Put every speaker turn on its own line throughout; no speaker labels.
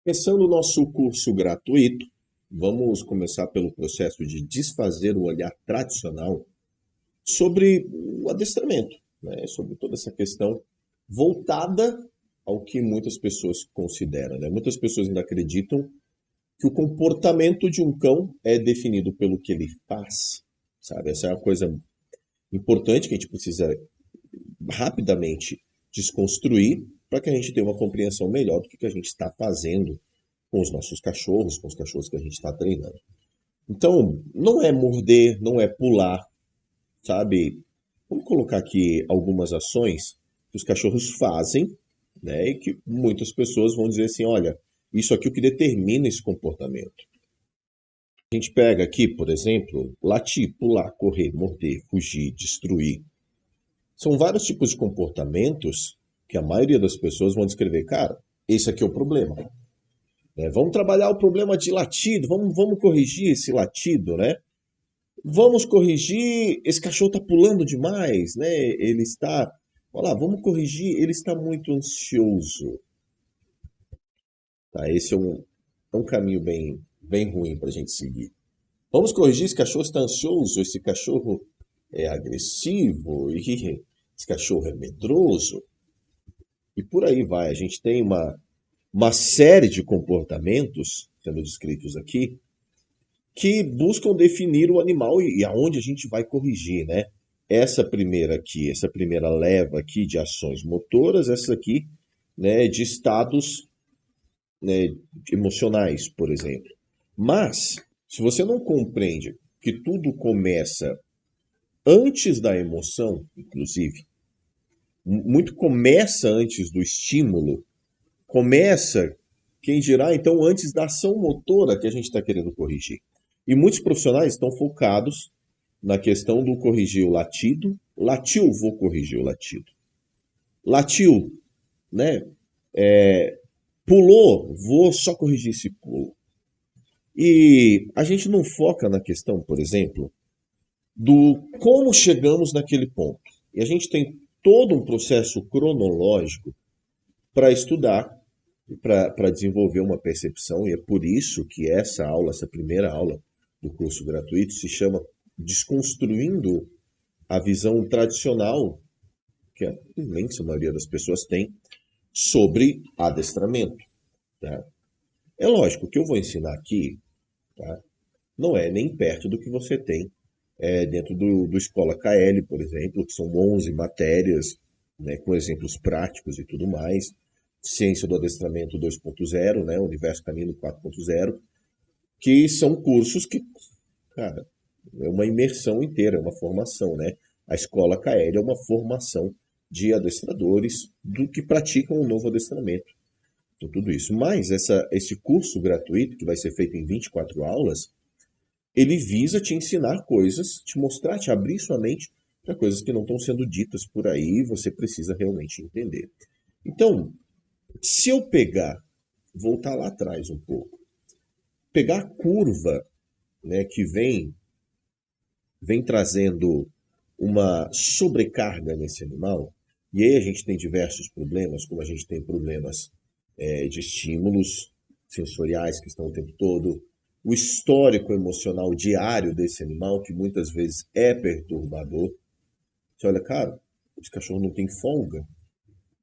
Começando o nosso curso gratuito, vamos começar pelo processo de desfazer o olhar tradicional sobre o adestramento, né? Sobre toda essa questão voltada ao que muitas pessoas consideram, né? Muitas pessoas ainda acreditam que o comportamento de um cão é definido pelo que ele faz, sabe? Essa é uma coisa importante que a gente precisa rapidamente desconstruir para que a gente tenha uma compreensão melhor do que a gente está fazendo com os nossos cachorros, com os cachorros que a gente está treinando. Então, não é morder, não é pular, sabe? Vamos colocar aqui algumas ações que os cachorros fazem, né? E que muitas pessoas vão dizer assim, olha, isso aqui é o que determina esse comportamento. A gente pega aqui, por exemplo, latir, pular, correr, morder, fugir, destruir. São vários tipos de comportamentos que a maioria das pessoas vão descrever, cara, esse aqui é o problema. Né? Vamos trabalhar o problema de latido, vamos corrigir esse latido, né? Vamos corrigir, esse cachorro está pulando demais, né? Ele está, olha lá, vamos corrigir, ele está muito ansioso. Tá? Esse é um caminho bem ruim para a gente seguir. Vamos corrigir, esse cachorro está ansioso, esse cachorro é agressivo, e esse cachorro é medroso, e por aí vai. A gente tem uma série de comportamentos sendo descritos aqui que buscam definir o animal e aonde a gente vai corrigir, né? Essa primeira aqui, essa primeira leva aqui de ações motoras, essa aqui, né, de estados, né, emocionais, por exemplo. Mas, se você não compreende que tudo começa antes da emoção, inclusive, muito começa antes do estímulo, começa, quem dirá, então, antes da ação motora que a gente está querendo corrigir. E muitos profissionais estão focados na questão do corrigir o latido. Latiu, vou corrigir o latido. Latiu, né? Pulou, vou só corrigir esse pulo. E a gente não foca na questão, por exemplo, do como chegamos naquele ponto. E a gente tem todo um processo cronológico para estudar, para desenvolver uma percepção, e é por isso que essa aula, essa primeira aula do curso gratuito, se chama Desconstruindo a Visão Tradicional, que a imensa maioria das pessoas tem, sobre adestramento. Tá? É lógico que eu vou ensinar aqui, tá? Não é nem perto do que você tem dentro do Escola KL, por exemplo, que são 11 matérias, né, com exemplos práticos e tudo mais. Ciência do Adestramento 2.0, né, Universo Canino 4.0, que são cursos que, cara, é uma imersão inteira, é uma formação, né? A Escola KL é uma formação de adestradores do que praticam o novo adestramento. Então, tudo isso. Mas esse curso gratuito, que vai ser feito em 24 aulas, ele visa te ensinar coisas, te mostrar, te abrir sua mente para coisas que não estão sendo ditas por aí e você precisa realmente entender. Então, se eu voltar lá atrás um pouco, pegar a curva, né, que vem trazendo uma sobrecarga nesse animal, e aí a gente tem diversos problemas, como a gente tem problemas de estímulos sensoriais que estão o tempo todo, o histórico emocional diário desse animal, que muitas vezes é perturbador. Você olha, cara, esse cachorro não tem folga.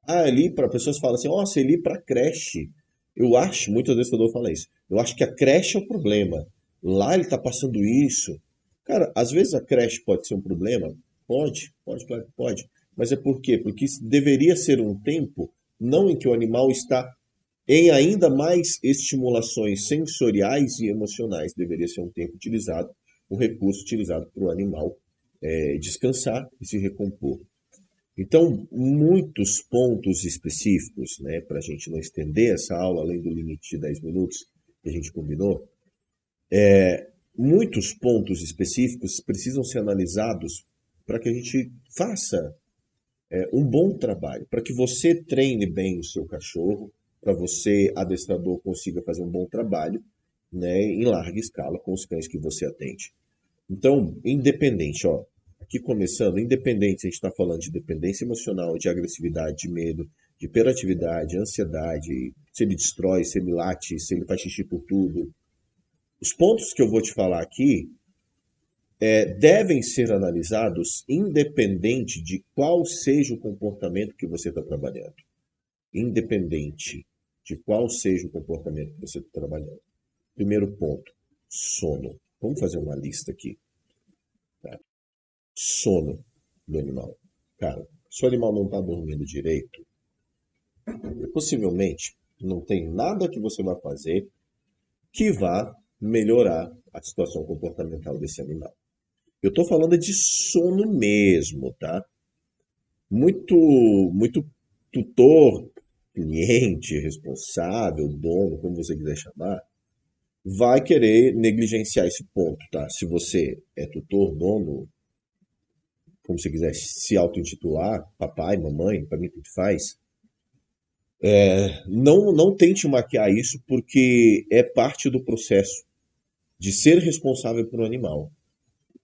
Ah, ali para pessoas falam assim, nossa, ele ir para creche. Eu acho, muitas vezes eu falo isso. Eu acho que a creche é o problema. Lá ele tá passando isso. Cara, às vezes a creche pode ser um problema. Pode, claro que pode. Mas é por quê? Porque isso deveria ser um tempo, não em que o animal está em ainda mais estimulações sensoriais e emocionais. Deveria ser um tempo utilizado, um recurso utilizado para o animal descansar e se recompor. Então, muitos pontos específicos, né, para a gente não estender essa aula além do limite de 10 minutos que a gente combinou, muitos pontos específicos precisam ser analisados para que a gente faça um bom trabalho, para que você treine bem o seu cachorro, para você, adestrador, consiga fazer um bom trabalho, né, em larga escala com os cães que você atende. Então, independente, ó, aqui começando, independente se a gente está falando de dependência emocional, de agressividade, de medo, de hiperatividade, ansiedade, se ele destrói, se ele late, se ele faz xixi por tudo. Os pontos que eu vou te falar aqui devem ser analisados independente de qual seja o comportamento que você está trabalhando. Independente de qual seja o comportamento que você está trabalhando. Primeiro ponto, sono. Vamos fazer uma lista aqui. Tá? Sono do animal. Cara, se o animal não está dormindo direito, possivelmente não tem nada que você vai fazer que vá melhorar a situação comportamental desse animal. Eu estou falando de sono mesmo, tá? Muito tutor, cliente, responsável, dono, como você quiser chamar, vai querer negligenciar esse ponto, tá? Se você é tutor, dono, como você quiser se auto-intitular, papai, mamãe, para mim tudo faz, não tente maquiar isso porque é parte do processo de ser responsável por um animal.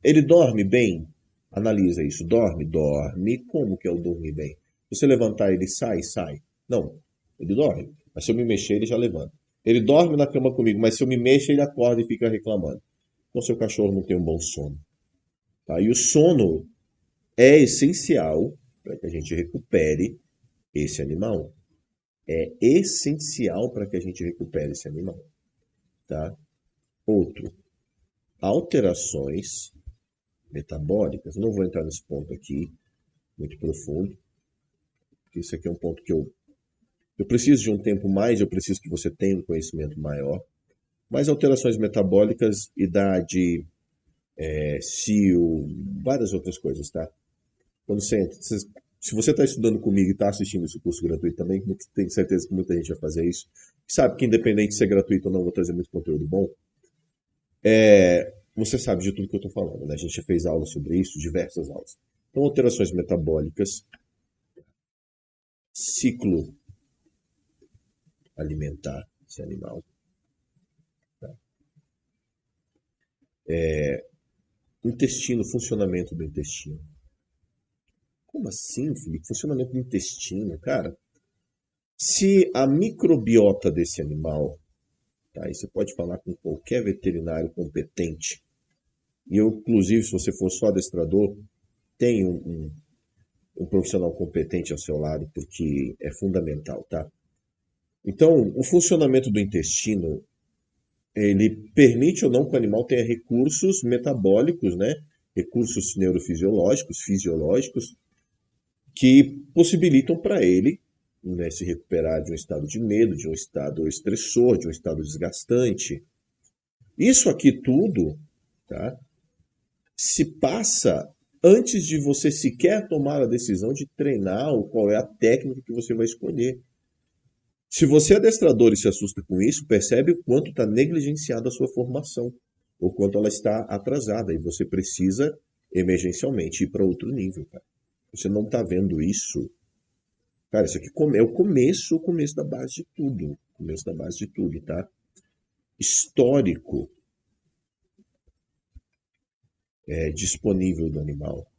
Ele dorme bem? Analisa isso. Dorme? Dorme. Como que é o dormir bem? Se você levantar, ele sai? Sai. Não, ele dorme. Mas se eu me mexer, ele já levanta. Ele dorme na cama comigo, mas se eu me mexer, ele acorda e fica reclamando. Então, seu cachorro não tem um bom sono. Tá? E o sono é essencial para que a gente recupere esse animal. É essencial para que a gente recupere esse animal. Tá? Outro, alterações metabólicas. Não vou entrar nesse ponto aqui, muito profundo, porque isso aqui é um ponto que eu preciso de um tempo mais, eu preciso que você tenha um conhecimento maior. Mas alterações metabólicas, idade, cio, várias outras coisas, tá? Quando você entra, se você está estudando comigo e está assistindo esse curso gratuito também, tenho certeza que muita gente vai fazer isso. Sabe que independente de ser gratuito ou não, vou trazer muito conteúdo bom. Você sabe de tudo que eu estou falando, né? A gente já fez aulas sobre isso, diversas aulas. Então, alterações metabólicas, ciclo alimentar desse animal, tá? Intestino, funcionamento do intestino. Como assim, Felipe? Funcionamento do intestino, cara. Se a microbiota desse animal, tá? Aí você pode falar com qualquer veterinário competente. E eu, inclusive, se você for só adestrador, tem um profissional competente ao seu lado, porque é fundamental, tá? Então, o funcionamento do intestino, ele permite ou não que o animal tenha recursos metabólicos, né? Recursos neurofisiológicos, fisiológicos, que possibilitam para ele, né, se recuperar de um estado de medo, de um estado estressor, de um estado desgastante. Isso aqui tudo, tá, se passa antes de você sequer tomar a decisão de treinar ou qual é a técnica que você vai escolher. Se você é adestrador e se assusta com isso, percebe o quanto está negligenciada a sua formação, o quanto ela está atrasada, e você precisa emergencialmente ir para outro nível, cara. Você não está vendo isso. Cara, isso aqui é o começo da base de tudo. Começo da base de tudo, tá? Histórico disponível do animal.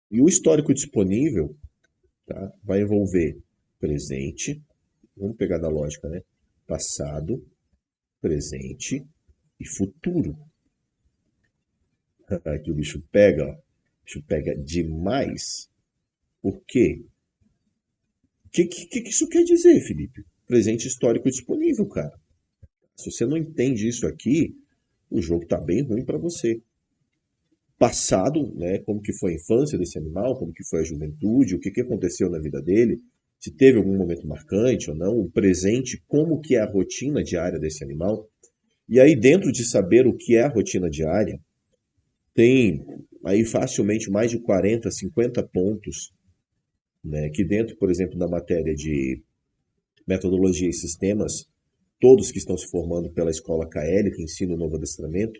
E o histórico disponível, tá, vai envolver presente, vamos pegar da lógica, né? Passado, presente e futuro. Aqui o bicho pega, ó. O bicho pega demais. Por quê? O que isso quer dizer, Felipe? Presente histórico disponível, cara. Se você não entende isso aqui, o jogo está bem ruim para você. Passado, né, como que foi a infância desse animal, como que foi a juventude, o que que aconteceu na vida dele, se teve algum momento marcante ou não, o presente, como que é a rotina diária desse animal. E aí dentro de saber o que é a rotina diária, tem aí facilmente mais de 40, 50 pontos, né, que dentro, por exemplo, da matéria de metodologia e sistemas, todos que estão se formando pela escola KL, que ensina o novo adestramento,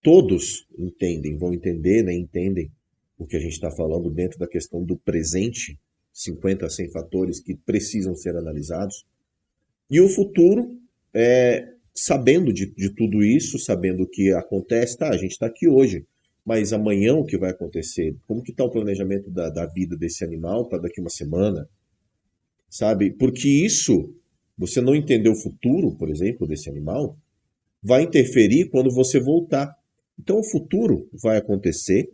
todos entendem, vão entender, né, entendem o que a gente está falando dentro da questão do presente, 50 a 100 fatores que precisam ser analisados. E o futuro, sabendo de tudo isso, sabendo o que acontece, tá, a gente está aqui hoje. Mas amanhã o que vai acontecer? Como que está o planejamento da vida desse animal para daqui uma semana? Sabe? Porque isso, você não entender o futuro, por exemplo, desse animal, vai interferir quando você voltar. Então o futuro vai acontecer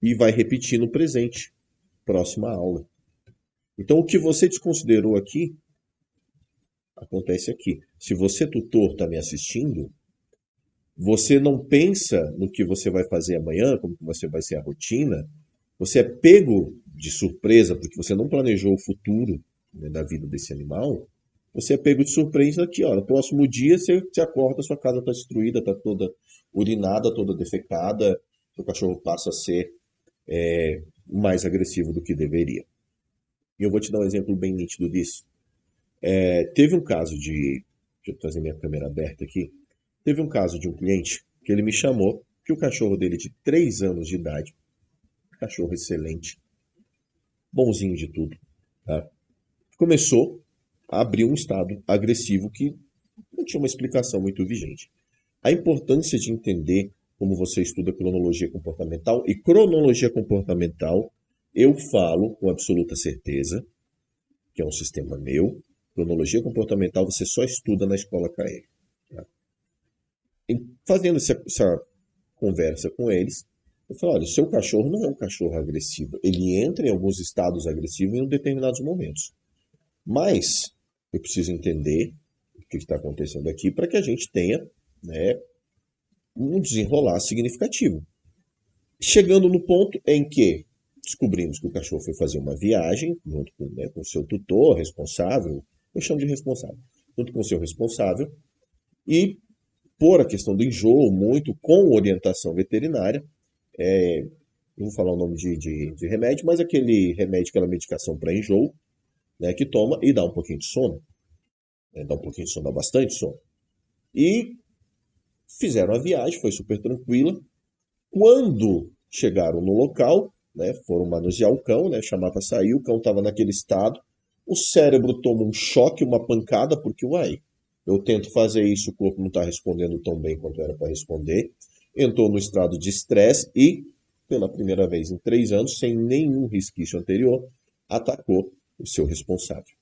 e vai repetir no presente, próxima aula. Então o que você desconsiderou aqui, acontece aqui. Se você, tutor, está me assistindo, você não pensa no que você vai fazer amanhã, como que você vai ser a rotina, você é pego de surpresa, porque você não planejou o futuro, né, da vida desse animal, você é pego de surpresa aqui, ó. No próximo dia você acorda, sua casa está destruída, está toda urinada, toda defecada, seu cachorro passa a ser mais agressivo do que deveria. E eu vou te dar um exemplo bem nítido disso. Teve um caso de. Deixa eu trazer minha câmera aberta aqui. Teve um caso de um cliente que ele me chamou que o cachorro dele de 3 anos de idade, cachorro excelente, bonzinho de tudo, tá? Começou a abrir um estado agressivo que não tinha uma explicação muito vigente. A importância de entender como você estuda cronologia comportamental, e cronologia comportamental eu falo com absoluta certeza, que é um sistema meu, cronologia comportamental você só estuda na escola KL. Tá? Fazendo essa conversa com eles, eu falo, olha, o seu cachorro não é um cachorro agressivo. Ele entra em alguns estados agressivos em determinados momentos. Mas eu preciso entender o que está acontecendo aqui para que a gente tenha, né, um desenrolar significativo. Chegando no ponto em que descobrimos que o cachorro foi fazer uma viagem junto com, né, com o seu tutor responsável, eu chamo de responsável, junto com o seu responsável, e por a questão do enjoo, muito com orientação veterinária, não vou falar o nome de remédio, mas aquele remédio, aquela medicação para enjoo, né, que toma e dá um pouquinho de sono, né, dá um pouquinho de sono, dá bastante sono. E fizeram a viagem, foi super tranquila. Quando chegaram no local, né, foram manusear o cão, né, chamar para sair, o cão estava naquele estado, o cérebro toma um choque, uma pancada, porque, uai, eu tento fazer isso, o corpo não está respondendo tão bem quanto era para responder. Entrou no estado de estresse e, pela primeira vez em 3 anos, sem nenhum resquício anterior, atacou o seu responsável.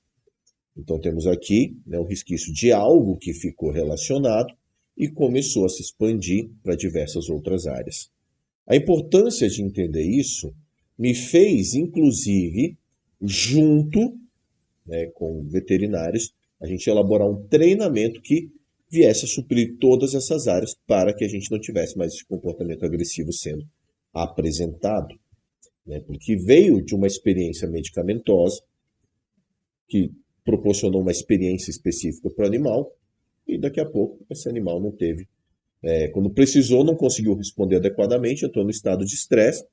Então temos aqui, né, um resquício de algo que ficou relacionado e começou a se expandir para diversas outras áreas. A importância de entender isso me fez, inclusive, junto, né, com veterinários, a gente elaborar um treinamento que viesse a suprir todas essas áreas para que a gente não tivesse mais esse comportamento agressivo sendo apresentado, né, porque veio de uma experiência medicamentosa que proporcionou uma experiência específica para o animal e daqui a pouco esse animal não teve, quando precisou, não conseguiu responder adequadamente, entrou no estado de estresse,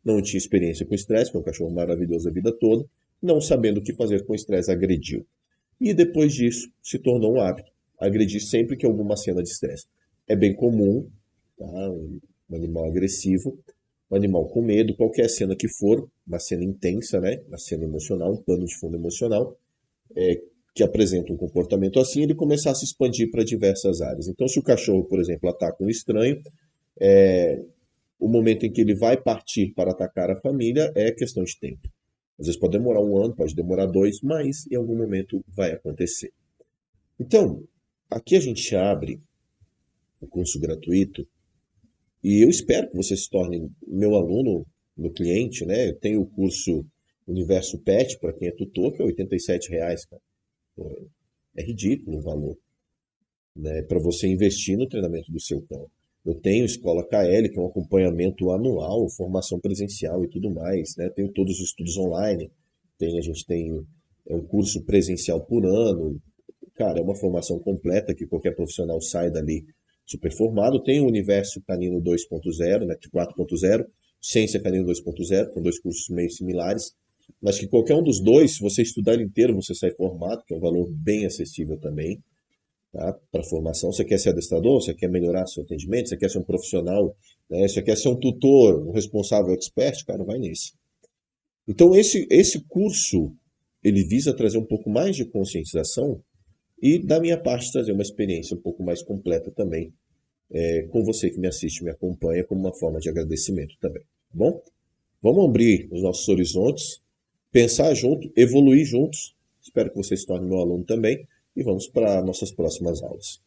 não tinha experiência com estresse, foi um cachorro maravilhoso a vida toda, não sabendo o que fazer com estresse, agrediu. E depois disso, se tornou um hábito, agredir sempre que alguma cena de estresse. É bem comum, tá? Um animal agressivo, um animal com medo, qualquer cena que for, uma cena intensa, né? Uma cena emocional, um pano de fundo emocional, que apresenta um comportamento assim, ele começar a se expandir para diversas áreas. Então, se o cachorro, por exemplo, ataca um estranho, o momento em que ele vai partir para atacar a família é questão de tempo. Às vezes pode demorar 1 ano, pode demorar 2, mas em algum momento vai acontecer. Então, aqui a gente abre o curso gratuito e eu espero que você se torne meu aluno, meu cliente, né? Eu tenho o curso Universo Pet para quem é tutor, que é R$ 87, cara. É ridículo o valor, né, para você investir no treinamento do seu cão. Eu tenho Escola KL, que é um acompanhamento anual, formação presencial e tudo mais, né? Tenho todos os estudos online, a gente tem um curso presencial por ano. Cara, é uma formação completa que qualquer profissional sai dali super formado. Tem o Universo Canino 2.0, né, 4.0, Ciência Canino 2.0, são 2 cursos meio similares, mas que qualquer um dos dois, se você estudar ele inteiro, você sai formado, que é um valor bem acessível também, tá? Para formação. Você quer ser adestrador? Você quer melhorar seu atendimento? Você quer ser um profissional? Né? Você quer ser um tutor, um responsável expert? Cara, vai nesse. Então, esse curso, ele visa trazer um pouco mais de conscientização e, da minha parte, trazer uma experiência um pouco mais completa também com você que me assiste, me acompanha, como uma forma de agradecimento também. Tá bom? Vamos abrir os nossos horizontes, pensar junto, evoluir juntos. Espero que você se torne meu aluno também e vamos para nossas próximas aulas.